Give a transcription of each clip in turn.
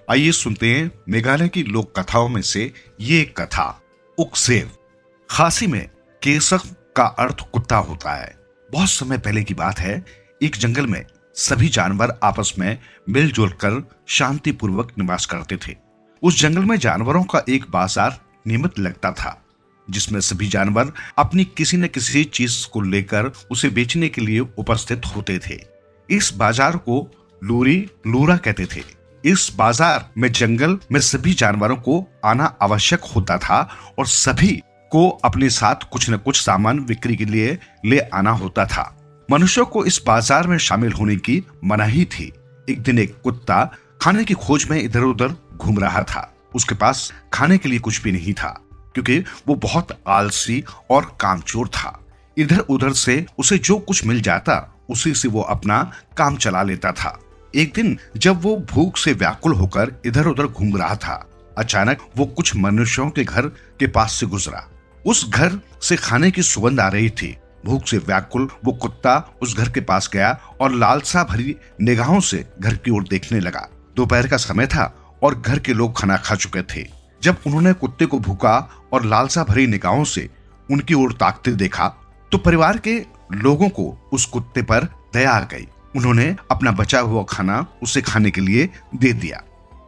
आइए सुनते हैं मेघालय की लोक कथाओं में से ये एक कथा, उकसेव। खासी में केसक का अर्थ कुत्ता होता है। बहुत समय पहले की बात है, एक जंगल में सभी जानवर आपस में मिलजुल कर शांति पूर्वक निवास करते थे। उस जंगल में जानवरों का एक बाजार नियमित लगता था, जिसमें सभी जानवर अपनी किसी न किसी चीज को लेकर उसे बेचने के लिए उपस्थित होते थे। इस बाजार को लूरा कहते थे। इस बाजार में जंगल में सभी जानवरों को आना आवश्यक होता था और सभी को अपने साथ कुछ न कुछ सामान बिक्री के लिए ले आना होता था। मनुष्यों को इस बाजार में शामिल होने की मनाही थी। एक दिन एक कुत्ता खाने की खोज में इधर उधर घूम रहा था। उसके पास खाने के लिए कुछ भी नहीं था, क्योंकि वो बहुत आलसी और कामचोर था। इधर उधर से उसे जो कुछ मिल जाता उसी से वो अपना काम चला लेता था। एक दिन जब वो भूख से व्याकुल होकर इधर उधर घूम रहा था, अचानक वो कुछ मनुष्यों के घर के पास से गुजरा। उस घर से खाने की सुगंध आ रही थी। भूख से व्याकुल वो कुत्ता उस घर के पास गया और लालसा भरी निगाहों से घर की ओर देखने लगा। दोपहर का समय था और घर के लोग खाना खा चुके थे। जब उन्होंने कुत्ते को भूखा और लालसा भरी निगाहों से उनकी ओर ताकते देखा तो परिवार के लोगों को उस कुत्ते पर दया आ गई। उन्होंने अपना बचा हुआ खाना उसे खाने के लिए दे दिया।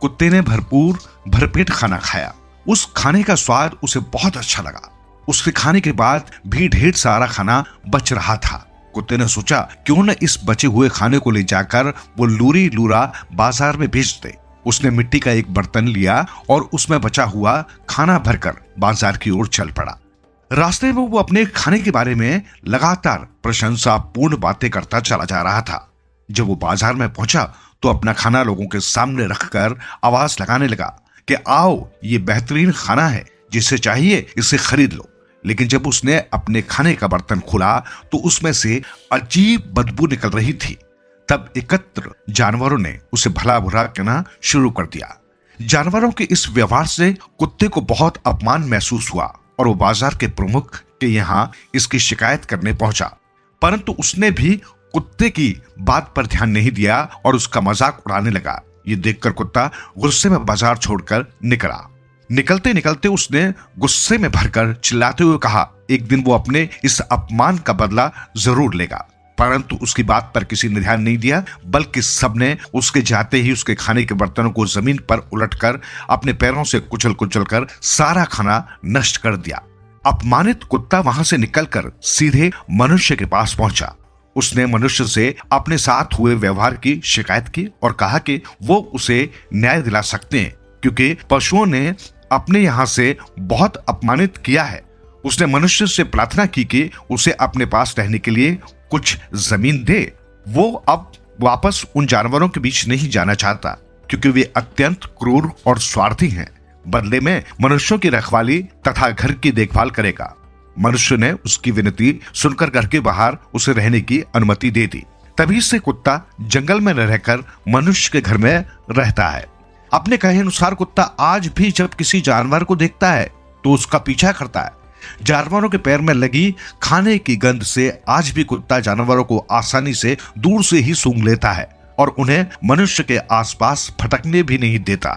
कुत्ते ने भरपेट खाना खाया। उस खाने का स्वाद उसे बहुत अच्छा लगा। उसके खाने के बाद भी ढेर सारा खाना बच रहा था। कुत्ते ने सोचा, क्यों न इस बचे हुए खाने को ले जाकर वो लूरा बाजार में बेच दे। उसने मिट्टी का एक बर्तन लिया और उसमें बचा हुआ खाना भरकर बाजार की ओर चल पड़ा। रास्ते में वो अपने खाने के बारे में लगातार प्रशंसापूर्ण बातें करता चला जा रहा था। जब वो बाजार में पहुंचा तो अपना खाना लोगों के सामने रखकर आवाज लगाने लगा कि आओ, ये बेहतरीन खाना है, जिसे चाहिए इसे खरीद लो। लेकिन जब उसने अपने खाने का बर्तन खोला तो उसमें से अजीब बदबू निकल रही थी। तब एकत्र जानवरों ने उसे भला बुरा कहना शुरू कर दिया। जानवरों के इस व्यवहार से कुत्ते को बहुत अपमान महसूस हुआ और वो बाजार के प्रमुख के यहाँ इसकी शिकायत करने पहुंचा। परंतु उसने भी कुत्ते की बात पर ध्यान नहीं दिया और उसका मजाक उड़ाने लगा। ये देखकर कुत्ता गुस्से में बाजार छोड़कर निकला। निकलते निकलते उसने गुस्से में भरकर चिल्लाते हुए कहा, एक दिन वो अपने इस अपमान का बदला जरूर लेगा। परंतु उसकी बात पर किसी ने ध्यान नहीं दिया, बल्कि सबने उसके जाते ही उसके खाने के बर्तनों को जमीन पर उलटकर अपने पैरों से कुचल कुचल कर सारा खाना नष्ट कर दिया। अपमानित कुत्ता वहां से निकलकर सीधे मनुष्य के पास पहुंचा। उसने मनुष्य से अपने साथ हुए व्यवहार की शिकायत की और कहा कि वो उसे न्याय दिला सकते हैं, क्योंकि पशुओं ने अपने यहाँ से बहुत अपमानित किया है। उसने मनुष्य से प्रार्थना की कि उसे अपने पास रहने के लिए कुछ जमीन दे। वो अब वापस उन जानवरों के बीच नहीं जाना चाहता, क्योंकि वे अत्यंत क्रूर और स्वार्थी हैं। बदले में मनुष्यों की रखवाली तथा घर की देखभाल करेगा। मनुष्य ने उसकी विनती सुनकर घर के बाहर उसे रहने की अनुमति दे दी। तभी से कुत्ता जंगल में रहकर मनुष्य के घर में रहता है। अपने कहे अनुसार कुत्ता आज भी जब किसी जानवर को देखता है तो उसका पीछा करता है। जानवरों के पैर में लगी खाने की गंध से आज भी कुत्ता जानवरों को आसानी से दूर से ही सूंघ लेता है और उन्हें मनुष्य के आसपास फटकने भी नहीं देता।